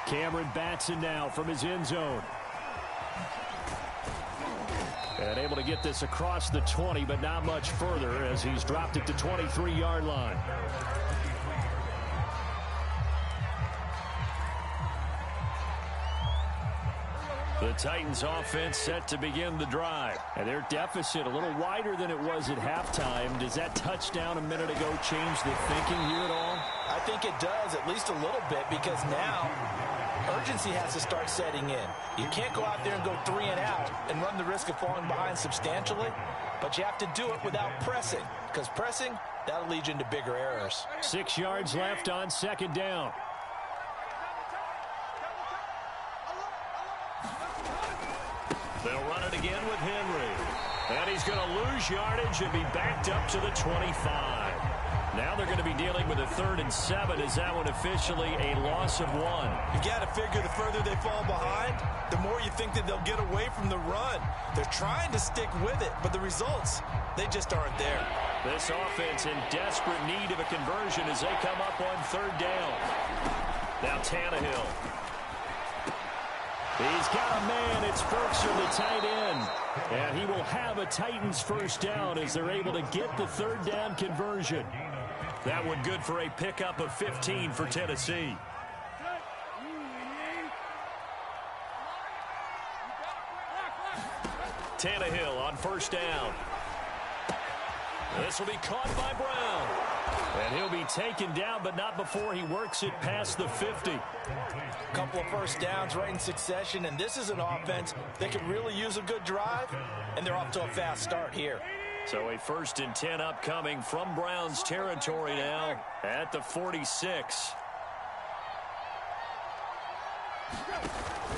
Cameron Batson now from his end zone. And able to get this across the 20, but not much further as he's dropped it to 23-yard line. The Titans offense set to begin the drive. And their deficit a little wider than it was at halftime. Does that touchdown a minute ago change the thinking here at all? I think it does, at least a little bit, because now urgency has to start setting in. You can't go out there and go 3 and out and run the risk of falling behind substantially, but you have to do it without pressing, because pressing, that'll lead you into bigger errors. 6 yards left on second down. They'll run it again with Henry. And he's going to lose yardage and be backed up to the 25. Now they're going to be dealing with a 3rd and 7. Is that one officially a loss of 1? You got to figure the further they fall behind, the more you think that they'll get away from the run. They're trying to stick with it, but the results, they just aren't there. This offense in desperate need of a conversion as they come up on 3rd down. Now Tannehill. He's got a man. It's Firkser, the tight end. And he will have a Titans first down as they're able to get the 3rd down conversion. That one good for a pickup of 15 for Tennessee. Tannehill on first down. This will be caught by Brown. And he'll be taken down, but not before he works it past the 50. A couple of first downs right in succession, and this is an offense that could really use a good drive, and they're off to a fast start here. So a 1st and 10 upcoming from Browns territory now at the 46.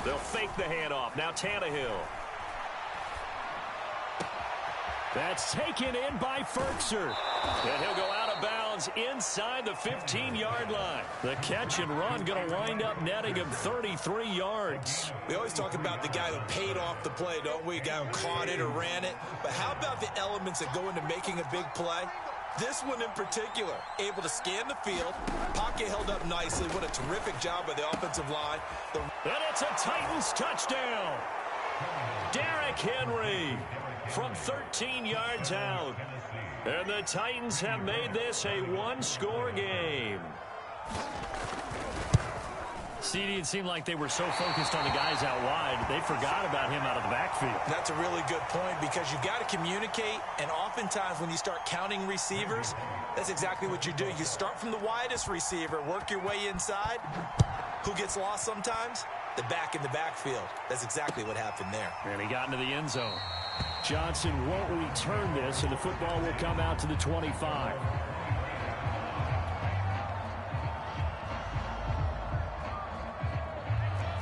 They'll fake the handoff. Now Tannehill. That's taken in by Firkser. And he'll go out of bounds inside the 15-yard line. The catch and run going to wind up netting him 33 yards. We always talk about the guy who paid off the play, don't we? A guy who caught it or ran it. But how about the elements that go into making a big play? This one in particular, able to scan the field. Pocket held up nicely. What a terrific job by the offensive line. And it's a Titans touchdown. Derrick Henry from 13 yards out. And the Titans have made this a one-score game. CD, it seemed like they were so focused on the guys out wide, they forgot about him out of the backfield. That's a really good point because you've got to communicate, and oftentimes when you start counting receivers, that's exactly what you do. You start from the widest receiver, work your way inside. Who gets lost sometimes? The back in the backfield. That's exactly what happened there. And he got into the end zone. Johnson won't return this, and the football will come out to the 25.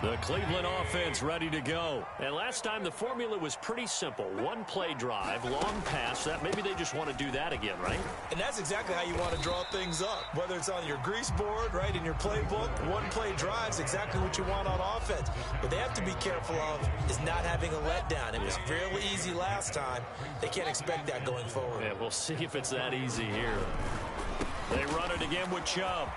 The Cleveland offense ready to go. And last time the formula was pretty simple. One play drive, long pass. That maybe they just want to do that again, right? And that's exactly how you want to draw things up. Whether it's on your grease board, right, in your playbook, one play drive is exactly what you want on offense. What they have to be careful of is not having a letdown. It was fairly easy last time. They can't expect that going forward. Yeah, we'll see if it's that easy here. They run it again with Chubb.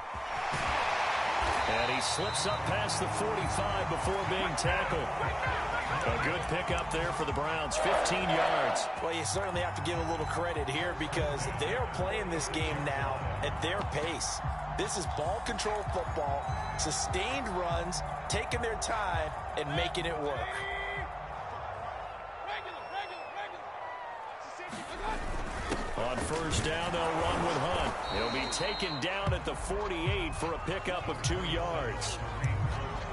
And he slips up past the 45 before being tackled. A good pickup there for the Browns, 15 yards. Well, you certainly have to give a little credit here because they are playing this game now at their pace. This is ball control football, sustained runs, taking their time, and making it work. On first down, they'll run with Hunt. He'll be taken down at the 48 for a pickup of 2 yards.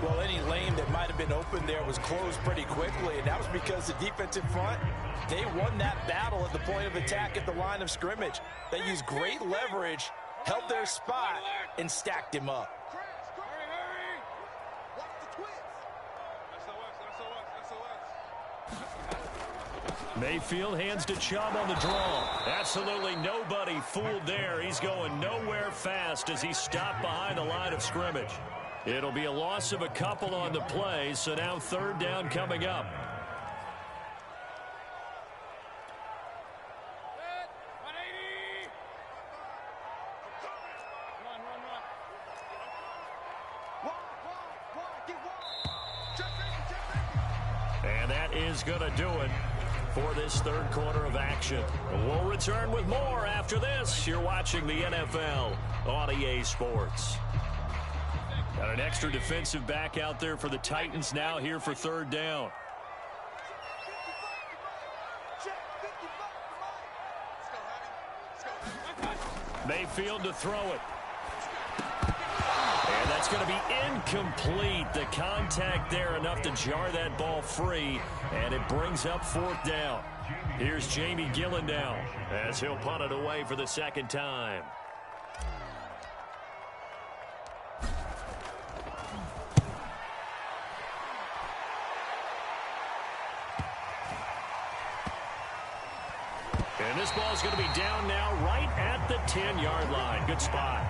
Well, any lane that might have been open there was closed pretty quickly, and that was because the defensive front, they won that battle at the point of attack at the line of scrimmage. They used great leverage, held their spot, and stacked him up. Mayfield hands to Chubb on the draw. Absolutely nobody fooled there. He's going nowhere fast as he stopped behind the line of scrimmage. It'll be a loss of a couple on the play, so now third down coming up. is going to do it for this third quarter of action. We'll return with more after this. You're watching the NFL on EA Sports. Got an extra defensive back out there for the Titans now here for third down. Mayfield to throw it. And that's going to be incomplete. The contact there enough to jar that ball free, and it brings up fourth down. Here's Jamie Gillen now as he'll punt it away for the second time. And this ball is going to be down now right at the 10-yard line. Good spot.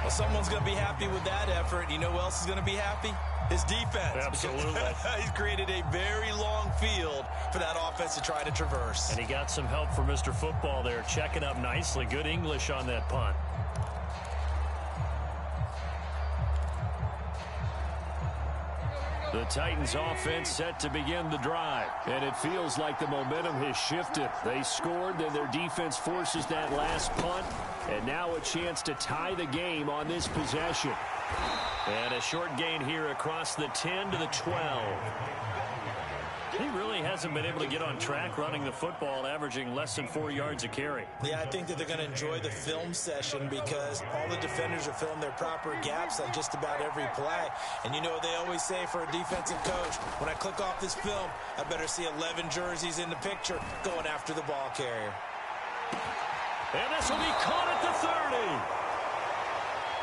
Well, someone's going to be happy with that effort. You know who else is going to be happy? His defense. Absolutely. He's created a very long field for that offense to try to traverse. And he got some help from Mr. Football there, checking up nicely. Good English on that punt. The Titans offense set to begin the drive. And it feels like the momentum has shifted. They scored, then their defense forces that last punt. And now a chance to tie the game on this possession. And a short gain here across the 10 to the 12. He really hasn't been able to get on track running the football, averaging less than 4 yards a carry. Yeah, I think that they're going to enjoy the film session because all the defenders are filling their proper gaps on just about every play. And you know what they always say for a defensive coach, when I click off this film, I better see 11 jerseys in the picture going after the ball carrier. And this will be caught at the 30.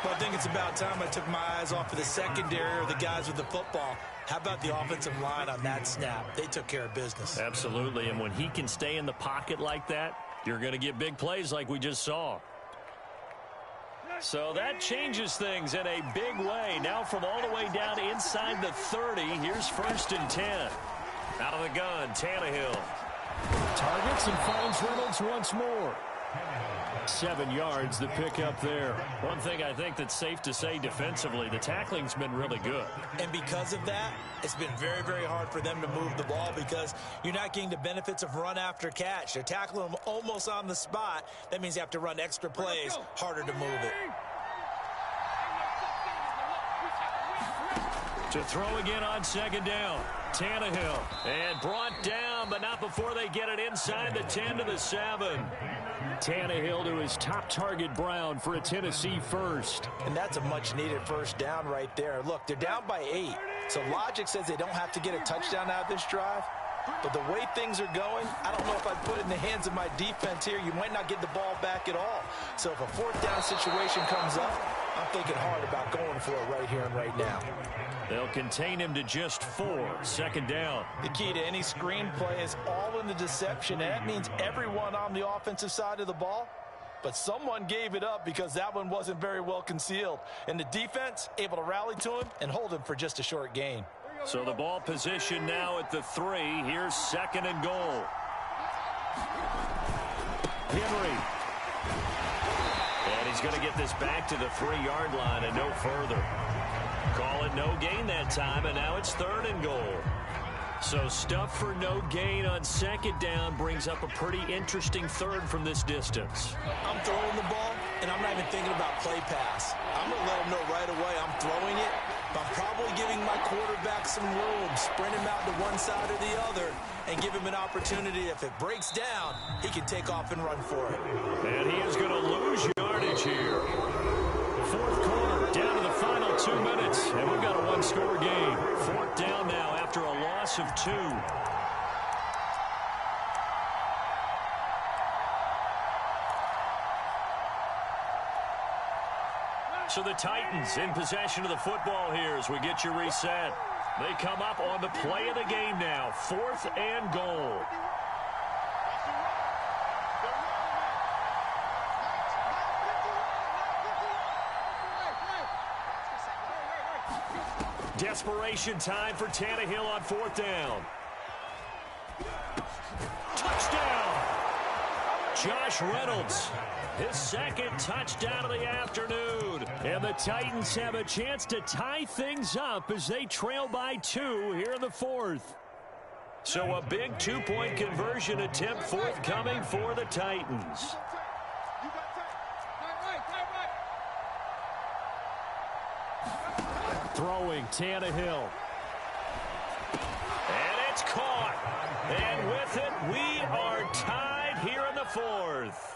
Well, I think it's about time I took my eyes off of the secondary or the guys with the football. How about the offensive line on that snap? They took care of business. Absolutely, and when he can stay in the pocket like that, you're going to get big plays like we just saw. So that changes things in a big way. Now from all the way down inside the 30, here's 1st and 10. Out of the gun, Tannehill. Targets and finds Reynolds once more. 7 yards, the pickup there. One thing I think that's safe to say defensively, the tackling's been really good. And because of that, it's been very, very hard for them to move the ball because you're not getting the benefits of run after catch. They're tackling them almost on the spot. That means you have to run extra plays, harder to move it. To throw again on 2nd down. Tannehill. And brought down, but not before they get it inside the 10 to the 7. Tannehill to his top target, Brown, for a Tennessee first. And that's a much-needed first down right there. Look, they're down by 8. So logic says they don't have to get a touchdown out of this drive. But the way things are going, I don't know if I'd put it in the hands of my defense here. You might not get the ball back at all. So if a 4th down situation comes up, I'm thinking hard about going for it right here and right now. They'll contain him to just 4. 2nd down. The key to any screenplay is all in the deception, and that means everyone on the offensive side of the ball. But someone gave it up because that one wasn't very well concealed. And the defense able to rally to him and hold him for just a short gain. So the ball position now at the 3. Here's 2nd and goal. Henry. And he's going to get this back to the 3-yard line and no further. Call it no gain that time, and now it's 3rd and goal. So stuff for no gain on 2nd down brings up a pretty interesting 3rd from this distance. I'm throwing the ball, and I'm not even thinking about play pass. I'm going to let him know right away I'm throwing it, but I'm probably giving my quarterback some room, sprint him out to one side or the other, and give him an opportunity. If it breaks down, he can take off and run for it. And he is going to lose yardage here. 4th quarter, down to the final 2 minutes, and we've got a 1-score game. 4th down now after a loss of 2. So the Titans in possession of the football here as we get you reset. They come up on the play of the game now. 4th and goal. Desperation time for Tannehill on 4th down. Touchdown! Josh Reynolds, his 2nd touchdown of the afternoon. And the Titans have a chance to tie things up as they trail by 2 here in the 4th. So a big two-point conversion attempt forthcoming for the Titans. Throwing Tannehill. And it's caught. And with it, we are tied here in the fourth.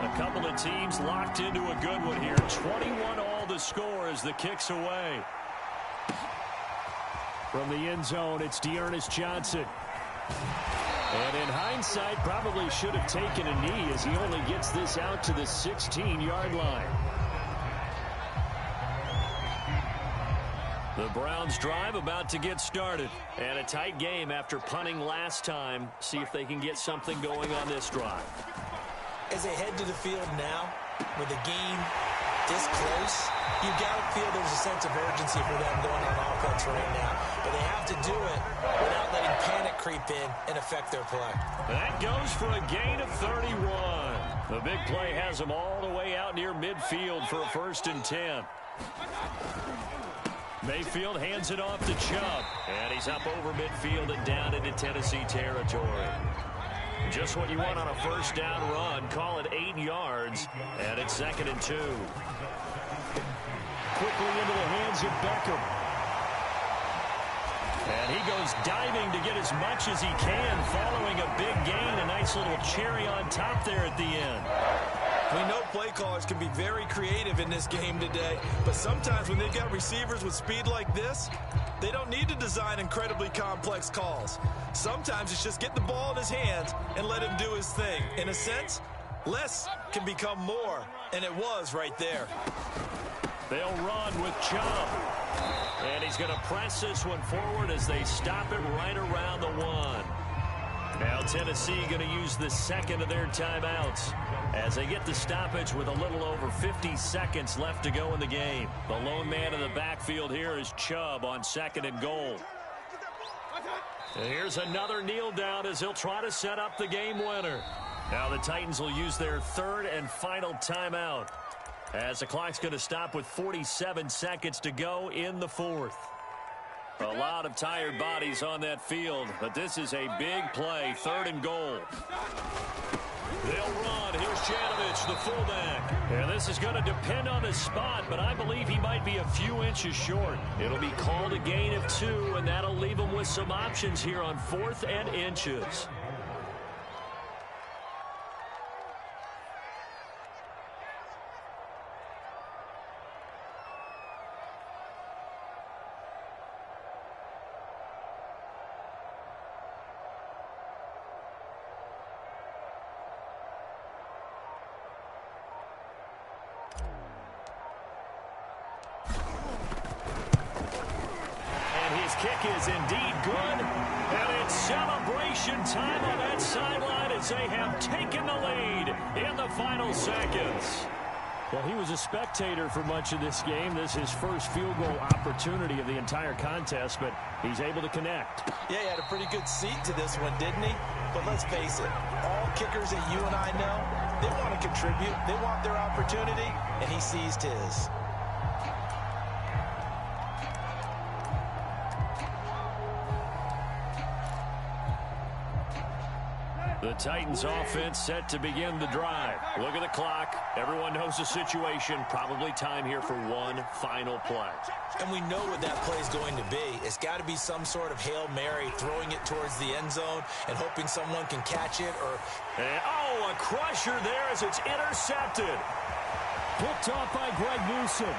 A couple of teams locked into a good one here. 21 all the score as the kick's away. From the end zone, it's Dearness Johnson. And in hindsight, probably should have taken a knee as he only gets this out to the 16-yard line. The Browns drive about to get started. And a tight game after punting last time. See if they can get something going on this drive. As they head to the field now, with the game this close, you've got to feel there's a sense of urgency for them going on offense right now. But they have to do it without letting panic creep in and affect their play. That goes for a gain of 31. The big play has them all the way out near midfield for a 1st and 10. Mayfield hands it off to Chubb. And he's up over midfield and down into Tennessee territory. Just what you want on a 1st down run. Call it 8 yards. And it's 2nd and 2. Quickly into the hands of Beckham. And he goes diving to get as much as he can following a big gain. A nice little cherry on top there at the end. We know play callers can be very creative in this game today, but sometimes when they've got receivers with speed like this, they don't need to design incredibly complex calls. Sometimes it's just get the ball in his hands and let him do his thing. In a sense, less can become more, and it was right there. They'll run with Chubb. And he's going to press this one forward as they stop it right around the 1. Now Tennessee going to use the 2nd of their timeouts as they get the stoppage with a little over 50 seconds left to go in the game. The lone man in the backfield here is Chubb on 2nd and goal. And here's another kneel down as he'll try to set up the game winner. Now the Titans will use their 3rd and final timeout as the clock's going to stop with 47 seconds to go in the 4th. A lot of tired bodies on that field, but this is a big play, 3rd and goal. They'll run. Here's Janovich, the fullback. And this is going to depend on his spot, but I believe he might be a few inches short. It'll be called a gain of 2, and that'll leave him with some options here on 4th and inches. Kick is indeed good, and it's celebration time on that sideline as they have taken the lead in the final seconds. Well, he was a spectator for much of this game. This is his first field goal opportunity of the entire contest, but he's able to connect. Yeah, he had a pretty good seat to this one, didn't he? But let's face it, all kickers that you and I know, they want to contribute. They want their opportunity, and he seized his. The Titans offense set to begin the drive. Look at the clock. Everyone knows the situation. Probably time here for one final play. And we know what that play is going to be. It's got to be some sort of Hail Mary, throwing it towards the end zone and hoping someone can catch it. Oh, a crusher there as it's intercepted. Picked off by Greg Newsome.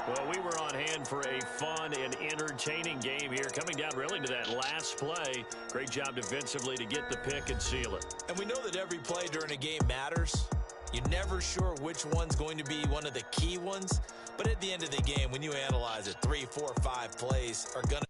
Well, we were on hand for a fun and entertaining game here. Coming down really to that last play. Great job defensively to get the pick and seal it. And we know that every play during a game matters. You're never sure which one's going to be one of the key ones. But at the end of the game, when you analyze it, 3, 4, 5 plays are going to